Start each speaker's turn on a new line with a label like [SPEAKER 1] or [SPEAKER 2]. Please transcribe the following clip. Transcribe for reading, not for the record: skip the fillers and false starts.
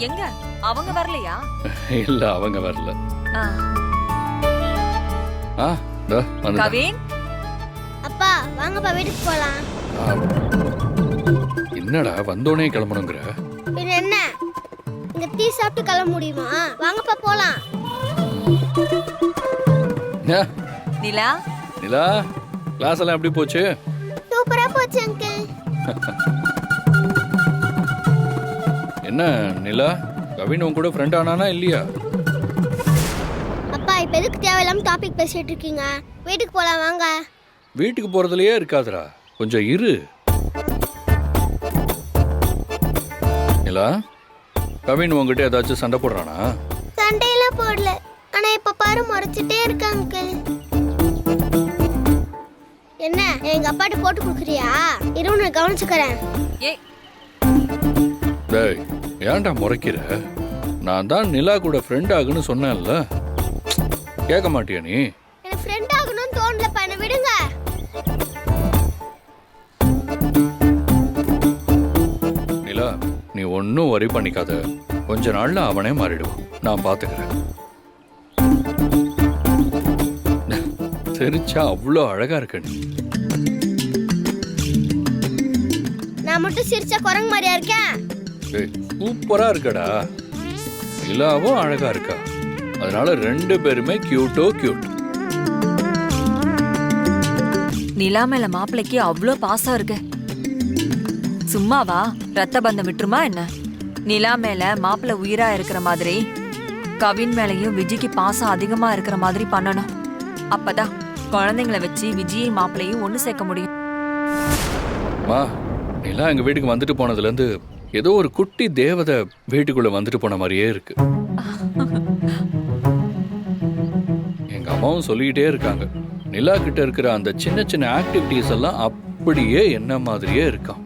[SPEAKER 1] எங்க அவங்க வரலையா?
[SPEAKER 2] இல்ல அவங்க வரல.
[SPEAKER 1] ஆ.
[SPEAKER 2] வந்துட்டேன்.
[SPEAKER 1] கவின்,
[SPEAKER 3] அப்பா வாங்கப்பா வீட்டுக்கு போலாம்.
[SPEAKER 2] என்னடா வந்தோடனே கிளம்பணுங்கிற?
[SPEAKER 3] பின்ன என்ன, இங்க டீ சாப்பிட்டு கிளம்ப முடியுமா? வாங்கப்பா போலாம்.
[SPEAKER 1] நிலா
[SPEAKER 2] நிலா, கிளாஸ் எல்லாம் எப்படி போச்சு?
[SPEAKER 3] சூப்பரா போச்சு அங்கிள்.
[SPEAKER 2] என்ன நிலா, கவின் உன் கூட ஃப்ரெண்ட் ஆனானா இல்லையா?
[SPEAKER 3] அப்பா இப்ப எதுக்கு தேவையில்லாம டாபிக் பேசிட்டு இருக்கீங்க? வீட்டுக்கு போலாம் வாங்க.
[SPEAKER 2] வீட்டுக்கு போறதுலயே இருக்காதுடா, கொஞ்சம் இரு. நிலா, கவின் உங்ககிட்ட ஏதாச்சும் சண்டை போடுறானா?
[SPEAKER 3] சண்டையெல்லாம் போடல, ஆனா இப்ப பாரு முறைச்சிட்டே இருக்க அங்கிள். என்ன எங்க அப்பாட்ட போட்டு கொடுக்குறியா? இருன்னு கவனிச்சுக்கிறேன்.
[SPEAKER 1] ஏய்,
[SPEAKER 2] டேய் ஏன்டா முறைக்கிற? நான் தான் நிலா கூட ஃப்ரெண்ட் ஆகுன்னு சொன்னேன்ல, கேட்க மாட்டியா நீ?
[SPEAKER 3] எனக்கு ஃப்ரெண்ட் ஆகணும்னு தோணலப்பா, என்ன விடுங்க.
[SPEAKER 2] நிலா, நீ ஒன்னும் வரி பண்ணிக்காத, கொஞ்ச நாள்ல அவனே மாறிடுவான், நான் பாத்துக்கிறேன். சிரிச்சா அவ்வளோ அழகா இருக்க நீ.
[SPEAKER 3] நான் மட்டும் சிரிச்சா குரங்கு மாதிரியா இருக்கேன்?
[SPEAKER 2] டேய், சூப்பரா இருக்கடா. நிலாவும் அழகா இருக்கா, அதனால ரெண்டு பேருமே கியூட்டோ கியூட்.
[SPEAKER 1] நிலா மேல மாப்பிளைக்கு அவ்ளோ பாசம் இருக்கு. சும்மாவா ரத்த பந்தம் விட்டுருமா என்ன? நிலா மேல மாப்பிள்ளை உயிரா இருக்கிற மாதிரி கவின் மேலையும் விஜய்க்கு பாசம் அதிகமா இருக்கிற மாதிரி பண்ணணும். அப்பதான் குழந்தைங்களை வச்சு விஜயும் மாப்பிள்ளையும் ஒண்ணு சேர்க்க முடியும்.
[SPEAKER 2] மா, நிலா எங்க வீட்டுக்கு வந்துட்டு போனதுல இருந்து ஏதோ ஒரு குட்டி தேவதை வீட்டுக்குள்ள வந்துட்டு போன மாதிரியே இருக்கு. எங்க அம்மாவும் சொல்லிக்கிட்டே இருக்காங்க, நிலா கிட்ட இருக்கிற அந்த சின்ன சின்ன ஆக்டிவிட்டிஸ் எல்லாம் அப்படியே என்ன மாதிரியே இருக்கான்.